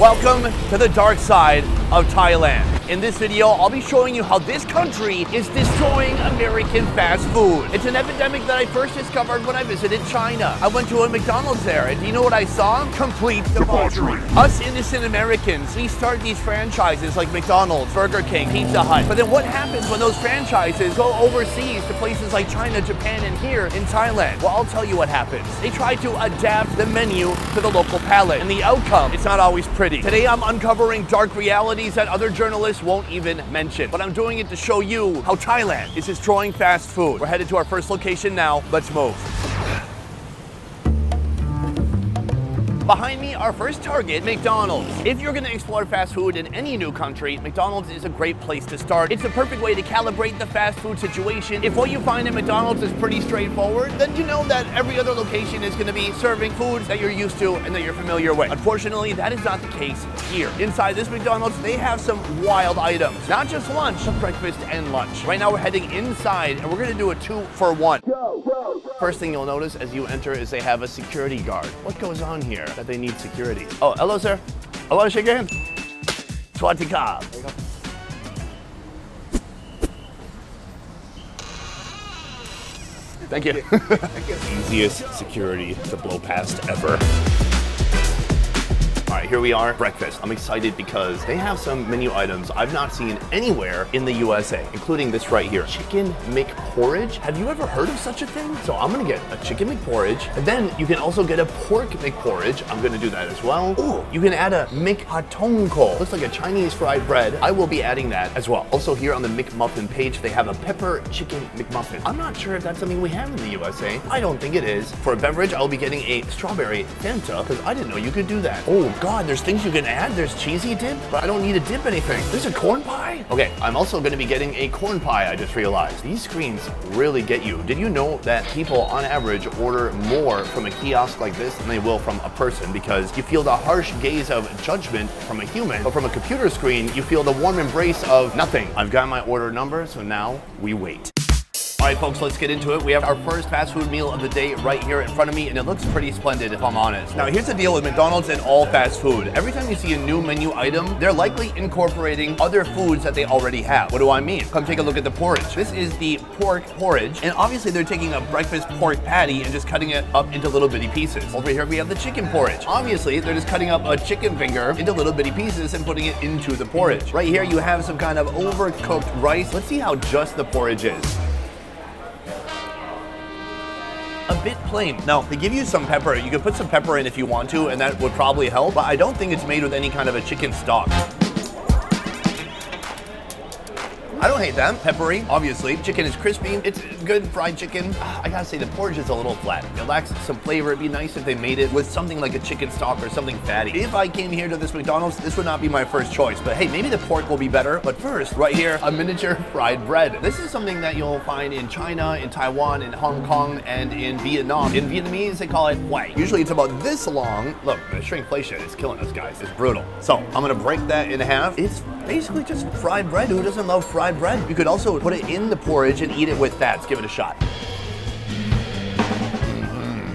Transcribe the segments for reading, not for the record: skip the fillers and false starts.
Welcome to the dark side of Thailand. In this video, I'll be showing you how this country is destroying American fast food. It's an epidemic that I first discovered when I visited China. I went to a McDonald's there, and do you know what I saw? Complete debauchery. Us innocent Americans, we start these franchises like McDonald's, Burger King, Pizza Hut. But then what happens when those franchises go overseas to places like China, Japan, and here in Thailand? Well, I'll tell you what happens. They try to adapt the menu to the local palate, and the outcome, it's not always pretty. Today, I'm uncovering dark realities that other journalists won't even mention, but I'm doing it to show you how Thailand is destroying fast food. We're headed to our first location now. Let's move. Behind me, our first target, McDonald's. If you're gonna explore fast food in any new country, McDonald's is a great place to start. It's a perfect way to calibrate the fast food situation. If what you find at McDonald's is pretty straightforward, then you know that every other location is gonna be serving foods that you're used to and that you're familiar with. Unfortunately, that is not the case here. Inside this McDonald's, they have some wild items. Not just lunch, but breakfast and lunch. Right now, we're heading inside, and we're gonna do a 2-for-1. First thing you'll notice as you enter is they have a security guard. What goes on here that they need security? Oh, hello, sir. Hello, shake your hand. Swatika. Thank you. Easiest security to blow past ever. All right, here we are, breakfast. I'm excited because they have some menu items I've not seen anywhere in the USA, including this right here, chicken McPorridge. Have you ever heard of such a thing? So I'm gonna get a chicken McPorridge, and then you can also get a pork McPorridge. I'm gonna do that as well. Ooh, you can add a McHatongko. Looks like a Chinese fried bread. I will be adding that as well. Also here on the McMuffin page, they have a pepper chicken McMuffin. I'm not sure if that's something we have in the USA. I don't think it is. For a beverage, I'll be getting a strawberry Fanta, because I didn't know you could do that. Oh, God, there's things you can add. There's cheesy dip, but I don't need to dip anything. There's a corn pie. Okay, I'm also going to be getting a corn pie, I just realized. These screens really get you. Did you know that people on average order more from a kiosk like this than they will from a person, because you feel the harsh gaze of judgment from a human, but from a computer screen, you feel the warm embrace of nothing. I've got my order number, so now we wait. All right, folks, let's get into it. We have our first fast food meal of the day right here in front of me, and it looks pretty splendid, if I'm honest. Now, here's the deal with McDonald's and all fast food. Every time you see a new menu item, they're likely incorporating other foods that they already have. What do I mean? Come take a look at the porridge. This is the pork porridge, and obviously they're taking a breakfast pork patty and just cutting it up into little bitty pieces. Over here, we have the chicken porridge. Obviously, they're just cutting up a chicken finger into little bitty pieces and putting it into the porridge. Right here, you have some kind of overcooked rice. Let's see how just the porridge is. A bit plain. Now, they give you some pepper. You can put some pepper in if you want to, and that would probably help, but I don't think it's made with any kind of a chicken stock. I don't hate that. Peppery, obviously. Chicken is crispy. It's good fried chicken. I gotta say, the porridge is a little flat. It lacks some flavor. It'd be nice if they made it with something like a chicken stock or something fatty. If I came here to this McDonald's, this would not be my first choice. But hey, maybe the pork will be better. But first, right here, a miniature fried bread. This is something that you'll find in China, in Taiwan, in Hong Kong, and in Vietnam. In Vietnamese, they call it huay. Usually it's about this long. Look, the shrinkflation is killing us, guys. It's brutal. So I'm gonna break that in half. It's basically just fried bread. Who doesn't love fried bread? You could also put it in the porridge and eat it with that. Let's give it a shot.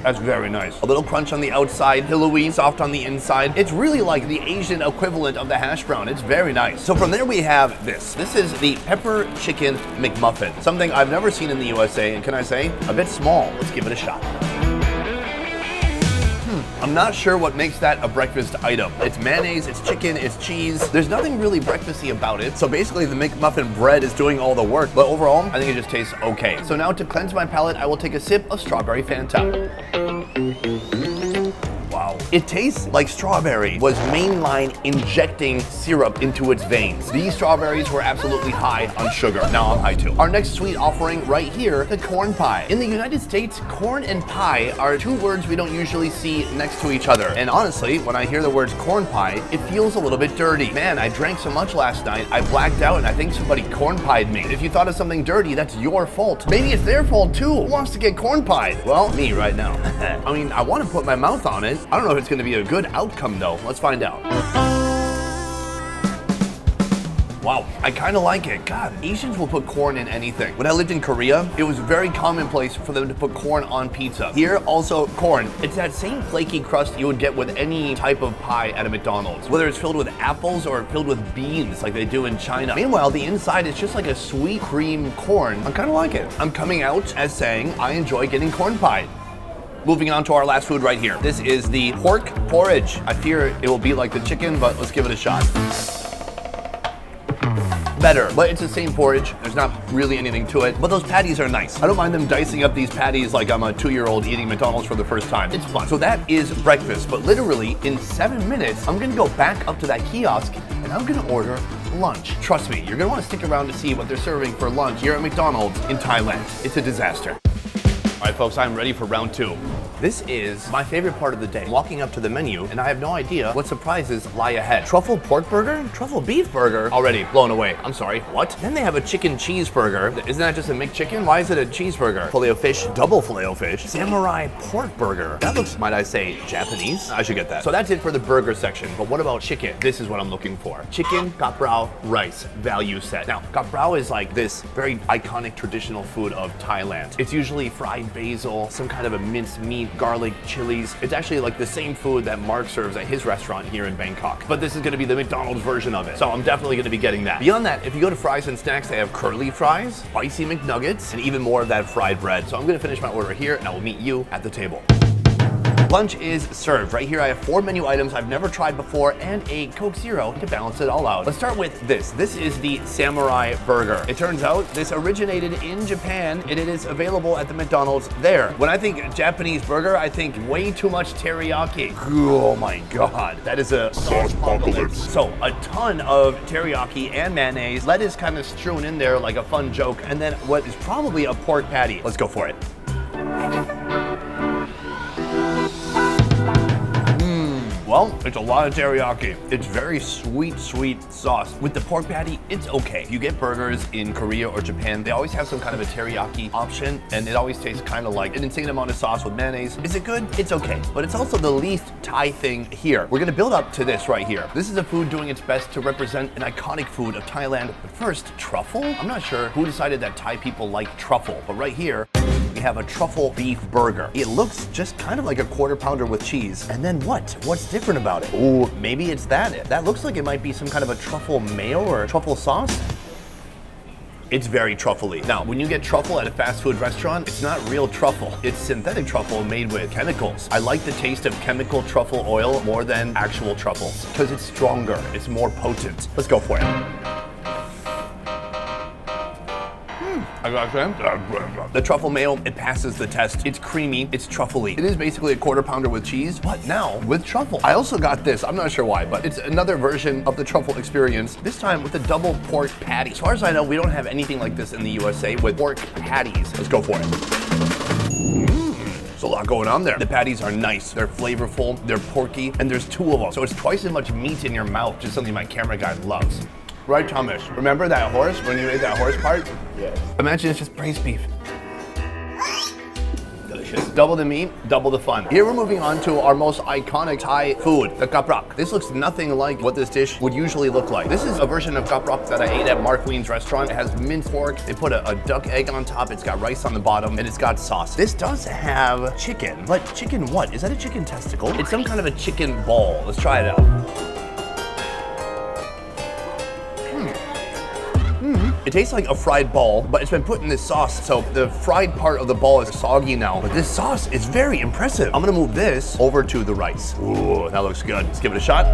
That's very nice. A little crunch on the outside, pillowy, soft on the inside. It's really like the Asian equivalent of the hash brown. It's very nice. So from there we have this. This is the pepper chicken McMuffin. Something I've never seen in the USA, and can I say, a bit small. Let's give it a shot. I'm not sure what makes that a breakfast item. It's mayonnaise, it's chicken, it's cheese. There's nothing really breakfasty about it. So basically the McMuffin bread is doing all the work, but overall, I think it just tastes okay. So now to cleanse my palate, I will take a sip of strawberry Fanta. Wow. It tastes like strawberry was mainline injecting syrup into its veins. These strawberries were absolutely high on sugar. Now I'm high too. Our next sweet offering right here, the corn pie. In the United States, corn and pie are two words we don't usually see next to each other. And honestly, when I hear the words corn pie, it feels a little bit dirty. Man, I drank so much last night, I blacked out and I think somebody corn pied me. If you thought of something dirty, that's your fault. Maybe it's their fault too. Who wants to get corn pied? Well, me right now. I mean, I want to put my mouth on it. I don't know if it's going to be a good outcome though. Let's find out. Wow, I kind of like it. God, Asians will put corn in anything. When I lived in Korea, it was very commonplace for them to put corn on pizza. Here, also corn. It's that same flaky crust you would get with any type of pie at a McDonald's, whether it's filled with apples or filled with beans like they do in China. Meanwhile, the inside is just like a sweet cream corn. I kind of like it. I'm coming out as saying I enjoy getting corn pie. Moving on to our last food right here. This is the pork porridge. I fear it will be like the chicken, but let's give it a shot. Better, but it's the same porridge. There's not really anything to it, but those patties are nice. I don't mind them dicing up these patties like I'm a 2-year-old eating McDonald's for the first time. It's fun. So that is breakfast, but literally in 7 minutes, I'm gonna go back up to that kiosk and I'm gonna order lunch. Trust me, you're gonna wanna stick around to see what they're serving for lunch here at McDonald's in Thailand. It's a disaster. All right, folks, I'm ready for round 2. This is my favorite part of the day. Walking up to the menu, and I have no idea what surprises lie ahead. Truffle pork burger? Truffle beef burger? Already blown away. I'm sorry, what? Then they have a chicken cheeseburger. Isn't that just a McChicken? Why is it a cheeseburger? Filet-O-fish, double Filet-O-fish, samurai pork burger. That looks, might I say, Japanese? I should get that. So that's it for the burger section, but what about chicken? This is what I'm looking for. Chicken kaprao rice value set. Now, kaprao is like this very iconic traditional food of Thailand. It's usually fried basil, some kind of a minced meat, garlic, chilies. It's actually like the same food that Mark serves at his restaurant here in Bangkok. But this is gonna be the McDonald's version of it. So I'm definitely gonna be getting that. Beyond that, if you go to fries and snacks, they have curly fries, spicy McNuggets, and even more of that fried bread. So I'm gonna finish my order here and I will meet you at the table. Lunch is served. Right here I have 4 menu items I've never tried before and a Coke Zero to balance it all out. Let's start with this. This is the samurai burger. It turns out this originated in Japan and it is available at the McDonald's there. When I think Japanese burger, I think way too much teriyaki. Oh my God, that is a sauce apocalypse. So a ton of teriyaki and mayonnaise, lettuce kind of strewn in there like a fun joke, and then what is probably a pork patty. Let's go for it. Well, it's a lot of teriyaki. It's very sweet, sweet sauce. With the pork patty, it's okay. You get burgers in Korea or Japan, they always have some kind of a teriyaki option, and it always tastes kind of like an insane amount of sauce with mayonnaise. Is it good? It's okay. But it's also the least Thai thing here. We're gonna build up to this right here. This is a food doing its best to represent an iconic food of Thailand. But first, truffle? I'm not sure who decided that Thai people like truffle, but right here, we have a truffle beef burger. It looks just kind of like a quarter pounder with cheese. And then what? What's different about it? Oh, maybe it's that. That looks like it might be some kind of a truffle mayo or a truffle sauce. It's very truffly. Now, when you get truffle at a fast food restaurant, it's not real truffle. It's synthetic truffle made with chemicals. I like the taste of chemical truffle oil more than actual truffles because it's stronger, it's more potent. Let's go for it. I got that. The truffle mayo, it passes the test. It's creamy, it's truffly. It is basically a quarter pounder with cheese, but now with truffle. I also got this, I'm not sure why, but it's another version of the truffle experience, this time with a double pork patty. As far as I know, we don't have anything like this in the USA with pork patties. Let's go for it. There's a lot going on there. The patties are nice, they're flavorful, they're porky, and there's 2 of them. So it's twice as much meat in your mouth, just something my camera guy loves. Right, Thomas? Remember that horse when you ate that horse part? Yes. Imagine it's just braised beef. Delicious. Double the meat, double the fun. Here we're moving on to our most iconic Thai food, the kaprak. This looks nothing like what this dish would usually look like. This is a version of kaprak that I ate at Mark Wien's restaurant. It has minced pork, they put a duck egg on top, it's got rice on the bottom, and it's got sauce. This does have chicken, but chicken what? Is that a chicken testicle? It's some kind of a chicken ball. Let's try it out. It tastes like a fried ball, but it's been put in this sauce, so the fried part of the ball is soggy now. But this sauce is very impressive. I'm gonna move this over to the rice. Ooh, that looks good. Let's give it a shot.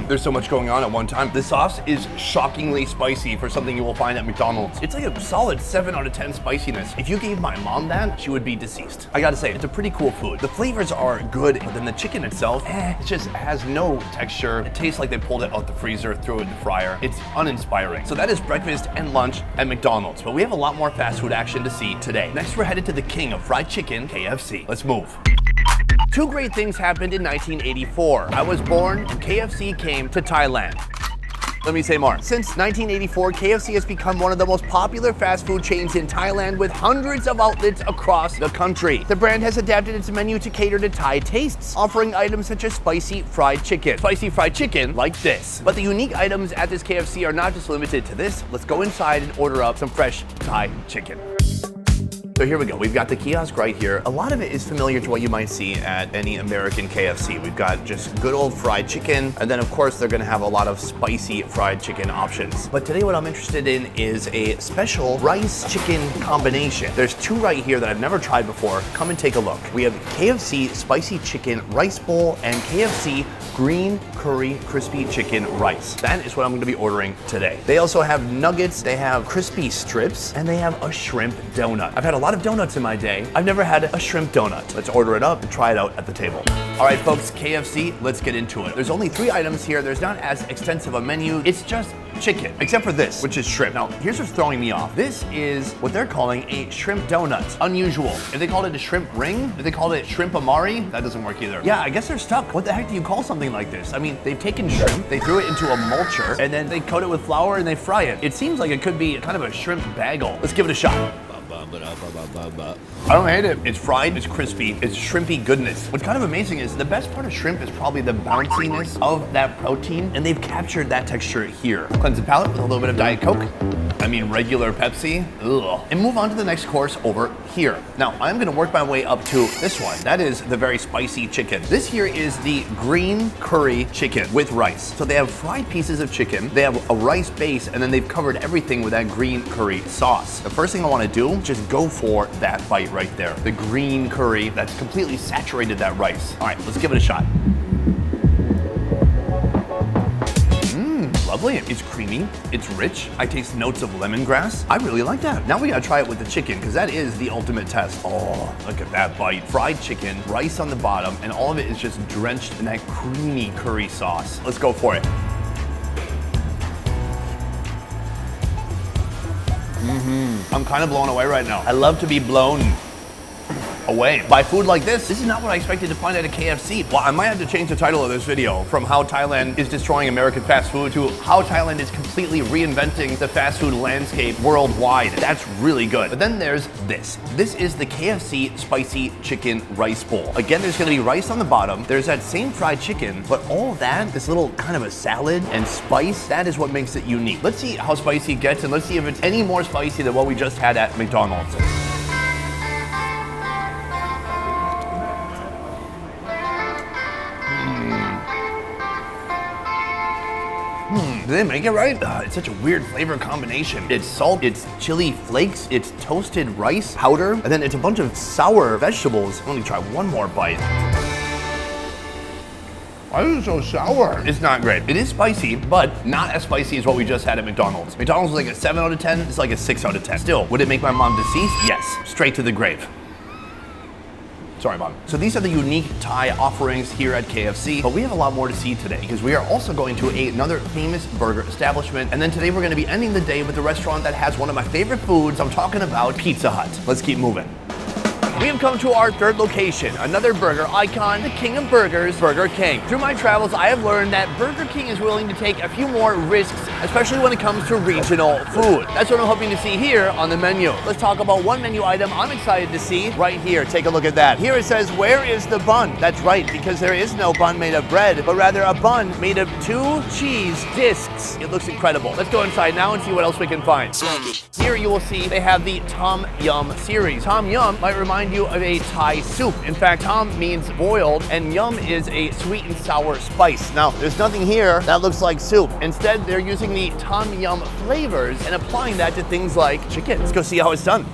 There's so much going on at one time. This sauce is shockingly spicy for something you will find at McDonald's. It's like a solid 7 out of 10 spiciness. If you gave my mom that, she would be deceased. I gotta say, it's a pretty cool food. The flavors are good, but then the chicken itself, it just has no texture. It tastes like they pulled it out the freezer, threw it in the fryer. It's uninspiring. So that is breakfast and lunch at McDonald's, but we have a lot more fast food action to see today. Next, we're headed to the king of fried chicken, KFC. Let's move. 2 great things happened in 1984. I was born and KFC came to Thailand. Let me say more. Since 1984, KFC has become one of the most popular fast food chains in Thailand with hundreds of outlets across the country. The brand has adapted its menu to cater to Thai tastes, offering items such as spicy fried chicken. Spicy fried chicken like this. But the unique items at this KFC are not just limited to this. Let's go inside and order up some fresh Thai chicken. So here we go. We've got the kiosk right here. A lot of it is familiar to what you might see at any American KFC. We've got just good old fried chicken, and then of course they're gonna have a lot of spicy fried chicken options. But today what I'm interested in is a special rice chicken combination. There's two right here that I've never tried before. Come and take a look. We have KFC spicy chicken rice bowl and KFC green curry crispy chicken rice. That is what I'm gonna be ordering today. They also have nuggets, they have crispy strips, and they have a shrimp donut. I've had a lot of donuts in my day. I've never had a shrimp donut. Let's order it up and try it out at the table. All right, folks, KFC, let's get into it. There's only 3 items here. There's not as extensive a menu. It's just chicken, except for this, which is shrimp. Now, here's what's throwing me off. This is what they're calling a shrimp donut. Unusual. If they called it a shrimp ring, if they called it shrimp amari, that doesn't work either. Yeah, I guess they're stuck. What the heck do you call something like this? I mean, they've taken shrimp, they threw it into a mulcher, and then they coat it with flour and they fry it. It seems like it could be kind of a shrimp bagel. Let's give it a shot. I don't hate it. It's fried, it's crispy, it's shrimpy goodness. What's kind of amazing is the best part of shrimp is probably the bounciness of that protein, and they've captured that texture here. Cleanse the palate with a little bit of Diet Coke. I mean regular Pepsi. Ugh. And move on to the next course over here. Now, I'm gonna work my way up to this one. That is the very spicy chicken. This here is the green curry chicken with rice. So they have fried pieces of chicken, they have a rice base, and then they've covered everything with that green curry sauce. The first thing I wanna do, just go for that bite right there. The green curry that's completely saturated that rice. All right, let's give it a shot. Lovely. It's creamy, it's rich. I taste notes of lemongrass. I really like that. Now we gotta try it with the chicken, because that is the ultimate test. Oh, look at that bite. Fried chicken, rice on the bottom, and all of it is just drenched in that creamy curry sauce. Let's go for it. I'm kind of blown away right now. I love to be blown away by food like this. This is not what I expected to find at a KFC. Well, I might have to change the title of this video from how Thailand is destroying American fast food to how Thailand is completely reinventing the fast food landscape worldwide. That's really good. But then there's this. This is the KFC spicy chicken rice bowl. Again, there's gonna be rice on the bottom. There's that same fried chicken, but all of that, this little kind of a salad and spice, that is what makes it unique. Let's see how spicy it gets, and let's see if it's any more spicy than what we just had at McDonald's. Did they make it right? It's such a weird flavor combination. It's salt, it's chili flakes, it's toasted rice powder, and then it's a bunch of sour vegetables. Let me try one more bite. Why is it so sour? It's not great. It is spicy, but not as spicy as what we just had at McDonald's. McDonald's was like a 7 out of 10. It's like a 6 out of 10. Still, would it make my mom deceased? Yes. Straight to the grave. Sorry, Mom. So these are the unique Thai offerings here at KFC, but we have a lot more to see today because we are also going to another famous burger establishment. And then today we're going to be ending the day with a restaurant that has one of my favorite foods. I'm talking about Pizza Hut. Let's keep moving. We have come to our third location, another burger icon, the king of burgers, Burger King. Through my travels, I have learned that Burger King is willing to take a few more risks, especially when it comes to regional food. That's what I'm hoping to see here on the menu. Let's talk about one menu item I'm excited to see right here. Take a look at that. Here it says, where is the bun? That's right, because there is no bun made of bread, but rather a bun made of 2 cheese discs. It looks incredible. Let's go inside now and see what else we can find. Here you will see they have the Tom Yum series. Tom Yum might remind you of a Thai soup. In fact, Tom means boiled, and Yum is a sweet and sour spice. Now, there's nothing here that looks like soup. Instead, they're using the Tom Yum flavors and applying that to things like chicken. Let's go see how it's done.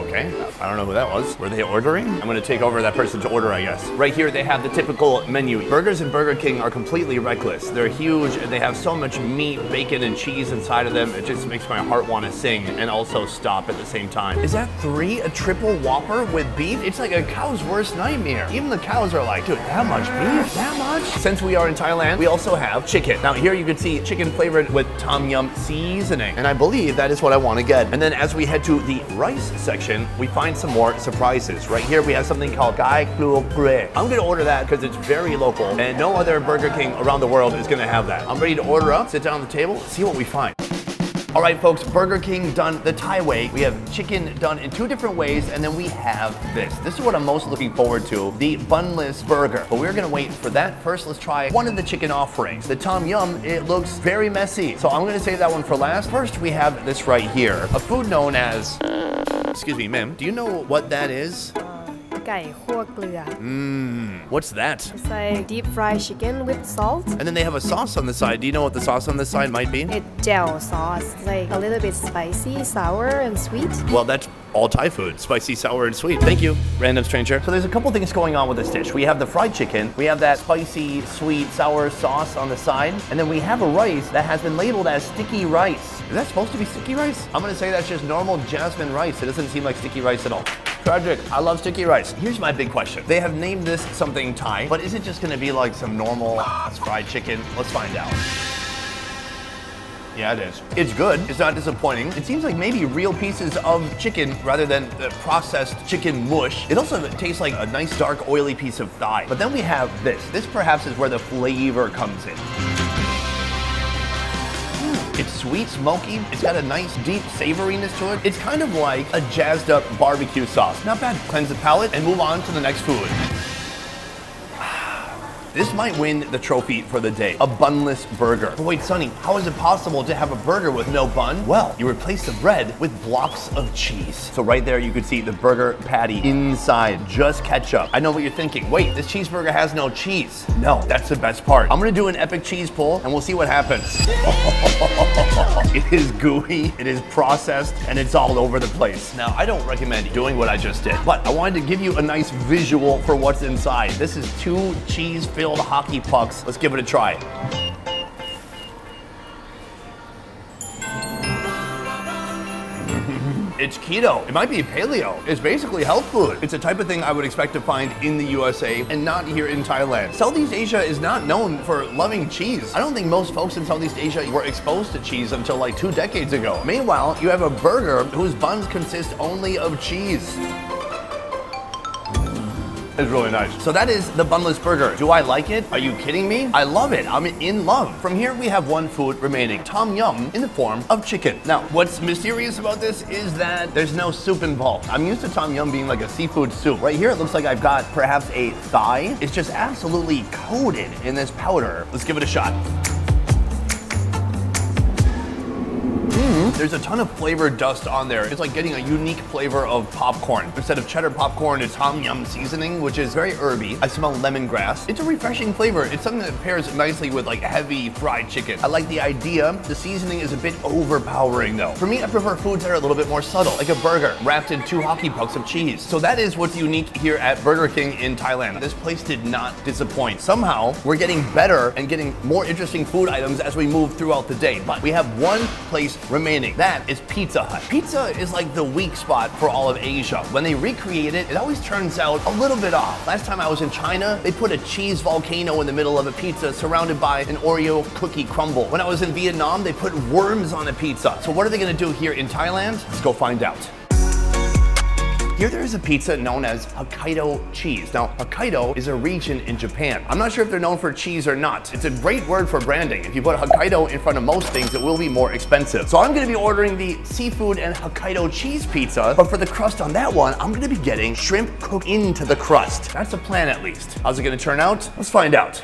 Okay, I don't know who that was. Were they ordering? I'm gonna take over that person's order, I guess. Right here, they have the typical menu. Burgers in Burger King are completely reckless. They're huge, and they have so much meat, bacon, and cheese inside of them. It just makes my heart want to sing and also stop at the same time. Is that 3 a triple Whopper with beef? It's like a cow's worst nightmare. Even the cows are like, dude, that much beef? That much? Since we are in Thailand, we also have chicken. Now here you can see chicken flavored with Tom Yum seasoning, and I believe that is what I want to get. And then as we head to the rice section, then we find some more surprises. Right here we have something called Gai Klua Gre. I'm gonna order that because it's very local and no other Burger King around the world is gonna have that. I'm ready to order up, sit down at the table, see what we find. All right, folks, Burger King done the Thai way. We have chicken done in 2 different ways, and then we have this. This is what I'm most looking forward to, the bunless burger. But we're gonna wait for that. First, let's try one of the chicken offerings. The Tom Yum, it looks very messy. So I'm gonna save that one for last. First, we have this right here, a food known as, excuse me, ma'am, do you know what that is? ไก่คั่วเกลือ What's that? It's like deep fried chicken with salt. And then they have a sauce on the side. Do you know what the sauce on the side might be? It's gel sauce. It's like a little bit spicy, sour, and sweet. Well, that's all Thai food. Spicy, sour, and sweet. Thank you, random stranger. So there's a couple things going on with this dish. We have the fried chicken. We have that spicy, sweet, sour sauce on the side. And then we have a rice that has been labeled as sticky rice. Is that supposed to be sticky rice? I'm gonna say that's just normal jasmine rice. It doesn't seem like sticky rice at all. Tragic. I love sticky rice. Here's my big question. They have named this something Thai, but is it just gonna be like some normal fried chicken? Let's find out. Yeah, it is. It's good. It's not disappointing. It seems like maybe real pieces of chicken rather than the processed chicken mush. It also tastes like a nice dark oily piece of thigh. But then we have this. This perhaps is where the flavor comes in. It's sweet, smoky. It's got a nice, deep savoriness to it. It's kind of like a jazzed up barbecue sauce. Not bad. Cleanse the palate and move on to the next food. This might win the trophy for the day, a bunless burger. But wait, Sonny, how is it possible to have a burger with no bun? Well, you replace the bread with blocks of cheese. So right there, you could see the burger patty inside, just ketchup. I know what you're thinking. Wait, this cheeseburger has no cheese. No, that's the best part. I'm gonna do an epic cheese pull and we'll see what happens. It is gooey, it is processed, and it's all over the place. Now, I don't recommend doing what I just did, but I wanted to give you a nice visual for what's inside. This is 2 cheese-filled hockey pucks. Let's give it a try. It's keto. It might be paleo. It's basically health food. It's a type of thing I would expect to find in the USA and not here in Thailand. Southeast Asia is not known for loving cheese. I don't think most folks in Southeast Asia were exposed to cheese until like 2 decades ago. Meanwhile, you have a burger whose buns consist only of cheese. It's really nice. So that is the bunless burger. Do I like it? Are you kidding me? I love it. I'm in love. From here, we have one food remaining. Tom Yum in the form of chicken. Now, what's mysterious about this is that there's no soup involved. I'm used to Tom Yum being like a seafood soup. Right here, it looks like I've got perhaps a thigh. It's just absolutely coated in this powder. Let's give it a shot. There's a ton of flavor dust on there. It's like getting a unique flavor of popcorn. Instead of cheddar popcorn, it's Tom Yum seasoning, which is very herby. I smell lemongrass. It's a refreshing flavor. It's something that pairs nicely with like heavy fried chicken. I like the idea. The seasoning is a bit overpowering though. For me, I prefer foods that are a little bit more subtle, like a burger wrapped in 2 hockey pucks of cheese. So that is what's unique here at Burger King in Thailand. This place did not disappoint. Somehow, we're getting better and getting more interesting food items as we move throughout the day. But we have one place remaining. That is Pizza Hut. Pizza is like the weak spot for all of Asia. When they recreate it, it always turns out a little bit off. Last time I was in China, they put a cheese volcano in the middle of a pizza surrounded by an Oreo cookie crumble. When I was in Vietnam, they put worms on a pizza. So what are they gonna do here in Thailand? Let's go find out. Here there is a pizza known as Hokkaido cheese. Now, Hokkaido is a region in Japan. I'm not sure if they're known for cheese or not. It's a great word for branding. If you put Hokkaido in front of most things, it will be more expensive. So I'm gonna be ordering the seafood and Hokkaido cheese pizza, but for the crust on that one, I'm gonna be getting shrimp cooked into the crust. That's the plan at least. How's it gonna turn out? Let's find out.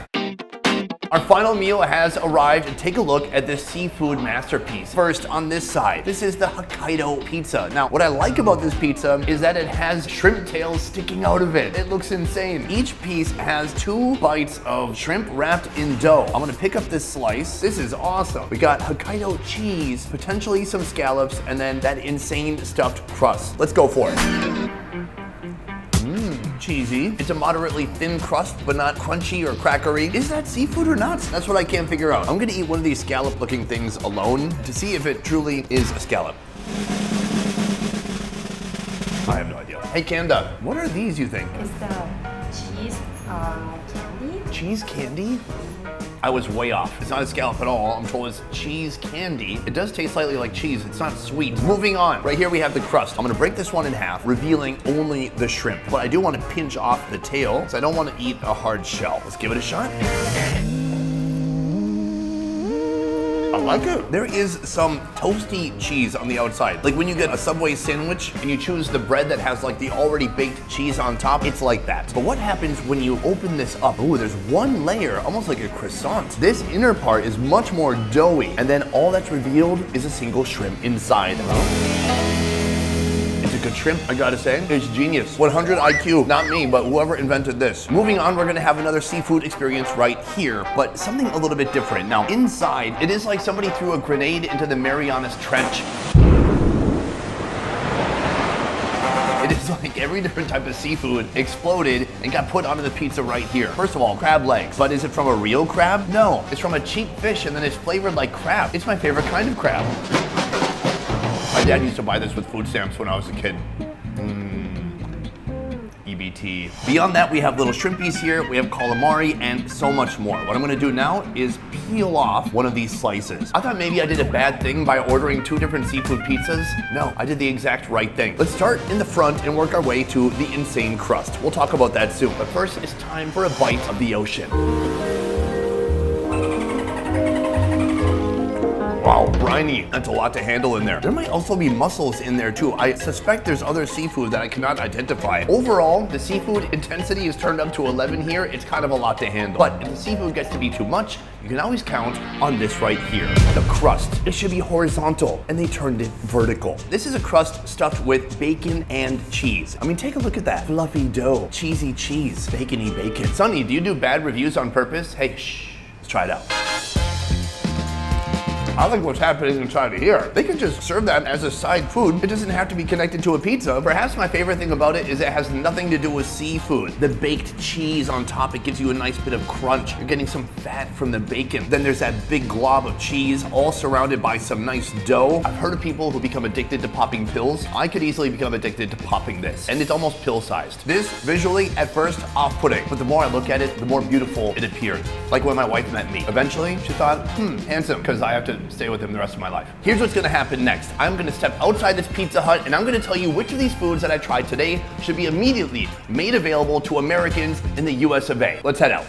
Our final meal has arrived, and take a look at this seafood masterpiece. First, on this side, this is the Hokkaido pizza. Now, what I like about this pizza is that it has shrimp tails sticking out of it. It looks insane. Each piece has 2 bites of shrimp wrapped in dough. I'm gonna pick up this slice. This is awesome. We got Hokkaido cheese, potentially some scallops, and then that insane stuffed crust. Let's go for it. Cheesy. It's a moderately thin crust, but not crunchy or crackery. Is that seafood or not? That's what I can't figure out. I'm gonna eat one of these scallop-looking things alone to see if it truly is a scallop. I have no idea. Hey, Kanda, what are these, you think? It's the cheese candy. Cheese candy? I was way off. It's not a scallop at all. I'm told it's cheese candy. It does taste slightly like cheese. It's not sweet. Moving on. Right here we have the crust. I'm gonna break this one in half, revealing only the shrimp. But I do want to pinch off the tail, so I don't want to eat a hard shell. Let's give it a shot. I like it. There is some toasty cheese on the outside. Like when you get a Subway sandwich and you choose the bread that has like the already baked cheese on top, it's like that. But what happens when you open this up? Ooh, there's one layer, almost like a croissant. This inner part is much more doughy, and then all that's revealed is a single shrimp inside. It's a good shrimp, I gotta say. It's genius. 100 IQ, not me, but whoever invented this. Moving on, we're gonna have another seafood experience right here, but something a little bit different. Now, inside, it is like somebody threw a grenade into the Marianas Trench. It is like every different type of seafood exploded and got put onto the pizza right here. First of all, crab legs. But is it from a real crab? No, it's from a cheap fish and then it's flavored like crab. It's my favorite kind of crab. My dad used to buy this with food stamps when I was a kid. EBT. Beyond that, we have little shrimpies here, we have calamari, and so much more. What I'm gonna do now is peel off one of these slices. I thought maybe I did a bad thing by ordering 2 different seafood pizzas. No, I did the exact right thing. Let's start in the front and work our way to the insane crust. We'll talk about that soon. But first, it's time for a bite of the ocean. Wow, briny. That's a lot to handle in there. There might also be mussels in there too. I suspect there's other seafood that I cannot identify. Overall, the seafood intensity is turned up to 11 here. It's kind of a lot to handle. But if the seafood gets to be too much, you can always count on this right here. The crust. It should be horizontal, and they turned it vertical. This is a crust stuffed with bacon and cheese. I mean, take a look at that. Fluffy dough, cheesy cheese, bacony bacon. Sonny, do you do bad reviews on purpose? Hey, shh, let's try it out. I like what's happening inside of here. They can just serve that as a side food. It doesn't have to be connected to a pizza. Perhaps my favorite thing about it is it has nothing to do with seafood. The baked cheese on top, it gives you a nice bit of crunch. You're getting some fat from the bacon. Then there's that big glob of cheese, all surrounded by some nice dough. I've heard of people who become addicted to popping pills. I could easily become addicted to popping this. And it's almost pill-sized. This, visually, at first, off-putting. But the more I look at it, the more beautiful it appears. Like when my wife met me. Eventually, she thought, handsome, because I have to stay with him the rest of my life. Here's what's gonna happen next. I'm gonna step outside this Pizza Hut and I'm gonna tell you which of these foods that I tried today should be immediately made available to Americans in the US of A. Let's head out.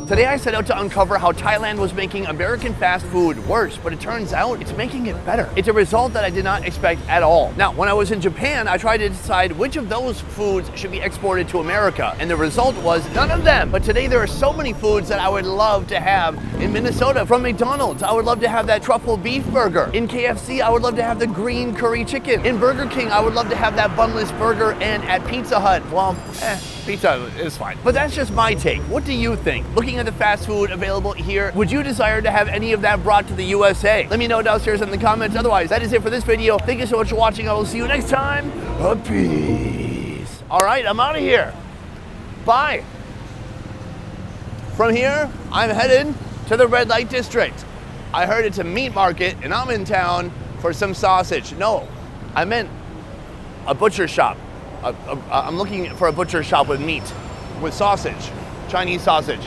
Today I set out to uncover how Thailand was making American fast food worse, but it turns out it's making it better. It's a result that I did not expect at all. Now, when I was in Japan, I tried to decide which of those foods should be exported to America, and the result was none of them. But today there are so many foods that I would love to have in Minnesota. From McDonald's, I would love to have that truffle beef burger. In KFC, I would love to have the green curry chicken. In Burger King, I would love to have that bunless burger, and at Pizza Hut, well, pizza is fine. But that's just my take. What do you think? Looking at the fast food available here, would you desire to have any of that brought to the USA? Let me know downstairs in the comments. Otherwise, that is it for this video. Thank you so much for watching. I will see you next time. Peace. All right, I'm out of here. Bye. From here, I'm headed to the red light district. I heard it's a meat market and I'm in town for some sausage. No, I meant a butcher shop. I'm looking for a butcher shop with meat, with sausage, Chinese sausage.